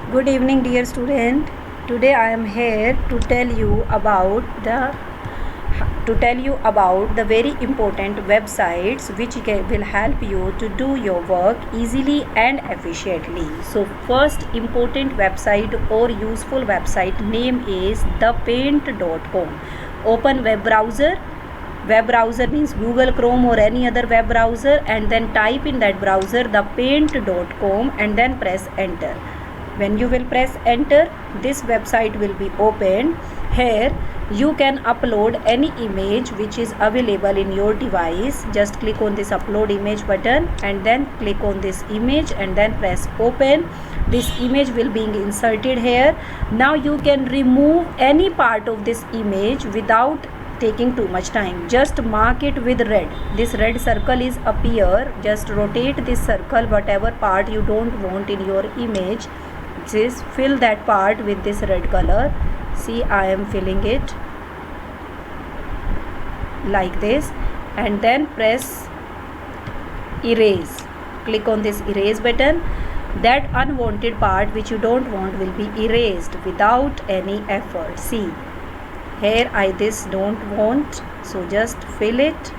Good evening, dear student. Today I am here to tell you about the very important websites which will help you to do your work easily and efficiently. So first important website or useful website name is thepaint.com. Open web browser. Web browser means Google Chrome or any other web browser, and then type in that browser thepaint.com and then press enter. When you will press enter, this website will be opened. Here you can upload any image which is available in your device. Just click on this upload image button and then click on this image and then press open. This image will be inserted here. Now you can remove any part of this image without taking too much time. Just mark it with red. This red circle is appear. Just rotate this circle, whatever part you don't want in your image, just fill that part with this red color. See, I am filling it like this, and then press erase. Click on this erase button. That unwanted part which you don't want will be erased without any effort. See, here I this don't want, so just fill it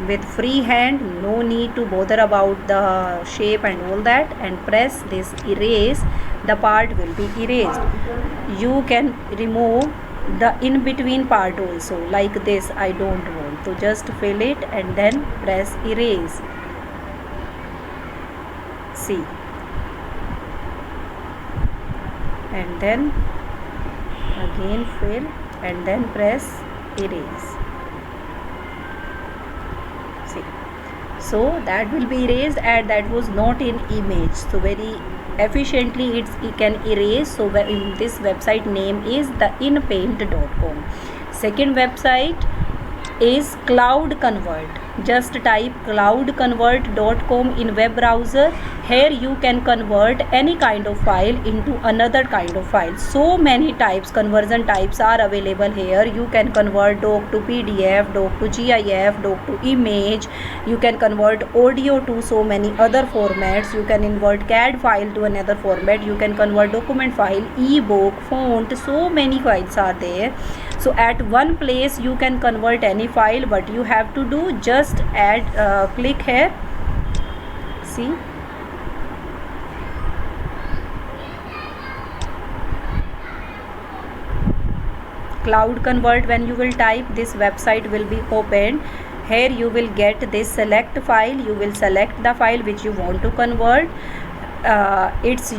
with free hand. No need to bother about the shape and all that, and press this erase. The part will be erased. You can remove the in between part also, like this I don't want, so just fill it and then press erase. See, and then again fill and then press erase. See, so that will be erased, and that was not in image, so very efficiently it can erase. So in this website name is the inpaint.com. Second website is Cloud Convert. Just type cloudconvert.com in web browser. Here you can convert any kind of file into another kind of file. So many types, conversion types are available here. You can convert doc to PDF, doc to GIF, doc to image. You can convert audio to so many other formats. You can convert CAD file to another format. You can convert document file, ebook, font. So many files are there. So at one place you can convert any file. What you have to do, just add click here. See, Cloud Convert. When you will type, this website will be opened. Here you will get this select file. You will select the file which you want to convert. Its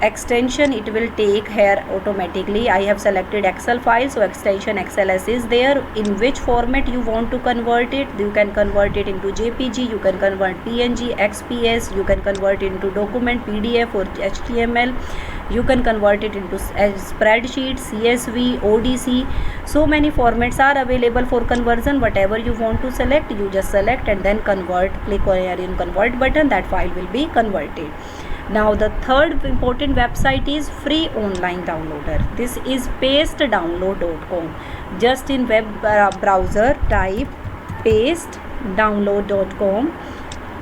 extension it will take here automatically. I have selected Excel file, so extension XLS is there. In which format you want to convert it, you can convert it into JPG, you can convert PNG, XPS, you can convert it into document, PDF or HTML, you can convert it into spreadsheet, CSV, ODC. So many formats are available for conversion. Whatever you want to select, you just select and then convert. Click on convert button, that file will be converted. Now the third important website is free online downloader. This is pastedownload.com. Just in web browser type pastedownload.com.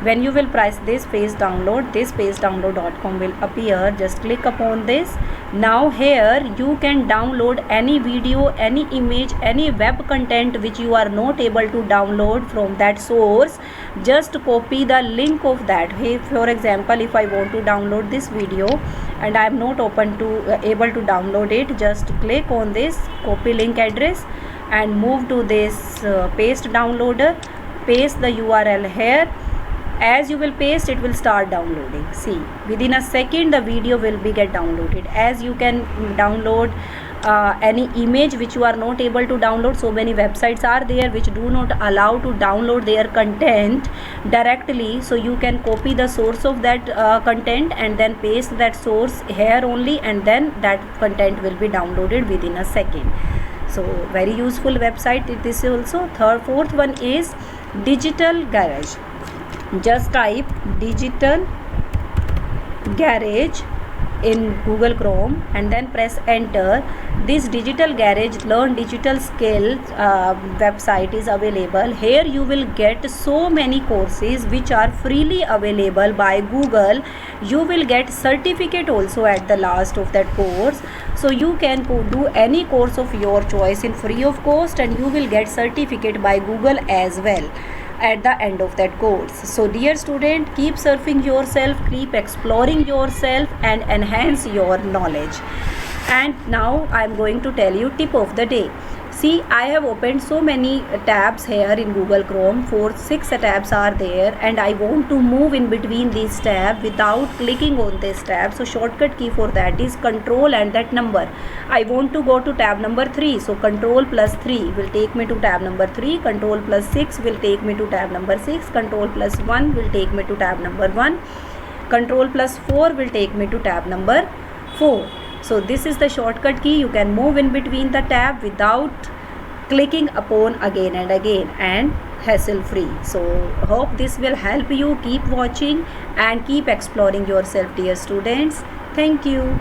When you will press this paste download, this pastedownload.com will appear. Just click upon this. Now here you can download any video, any image, any web content which you are not able to download from that source. Just copy the link of that. Hey, for example, if I want to download this video and I am not able to download it, just click on this copy link address and move to this paste downloader. Paste the URL here. As you will paste, it will start downloading. See, within a second the video will be get downloaded. As you can download any image which you are not able to download, so many websites are there which do not allow to download their content directly. So you can copy the source of that content and then paste that source here only, and then that content will be downloaded within a second. So very useful website. This is also fourth one is Digital Garage. Just type Digital Garage in Google Chrome and then press enter. This Digital Garage Learn Digital Skills website is available. Here you will get so many courses which are freely available by Google. You will get certificate also at the last of that course, so you can do any course of your choice in free of cost, and you will get certificate by Google as well at the end of that course. So dear student, keep surfing yourself, keep exploring yourself and enhance your knowledge. And now I am going to tell you tip of the day. See, I have opened so many tabs here in Google Chrome. 6 tabs are there, and I want to move in between these tabs without clicking on this tab. So shortcut key for that is control and that number. I want to go to tab number 3, so control plus 3 will take me to tab number 3, control plus 6 will take me to tab number 6, control plus 1 will take me to tab number 1, control plus 4 will take me to tab number 4. So this is the shortcut key. You can move in between the tab without clicking upon again and again, and hassle free. So hope this will help you. Keep watching and keep exploring yourself, dear students. Thank you.